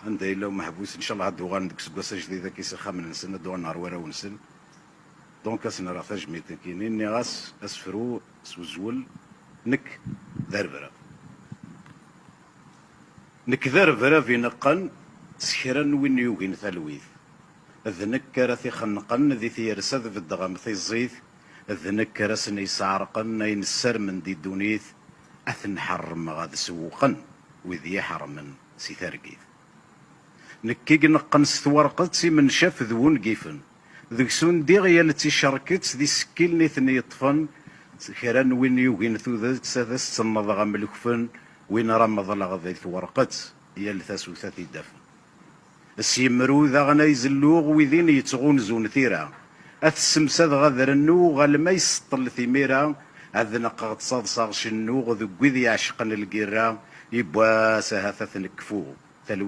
عندها الا محبوس ان شاء الله هادو غندك سكواسا جديده كيسخا من نسن دو نهار ورا ونسن دونك اسنا راه تجميت كاينين ني غاس اسفرو سوزول نك ذربره نك ذربره في نقن سكرا وين يوغين ثلويث ذنك كرثي خنقن ذي ثيرسد في الدغم في الزيت ذنك كرسني سعرقن اين السر من دي دونيث اثن حرم غاد سوقن وذي حرمن سي ثرقيث نكيق نقن ستورقت سي من شاف ذون قيفن ذك سون ديغيا التي شركت ذي سكيل نيثني يطفن كران وين يوغين ثوذات سادس تصنض غام الكفن وين رمض لغذي ثورقت هي الثاسوثات يدفن السيمرو ذا غنا يزلوغ وذين يتغون زون ثيرا السمساد غذر النو غالما يسطل ثميرا هذا قد صاد صاغ شنو ذو ذي عشقن القيرا يبوا سهثة نكفو ثلوي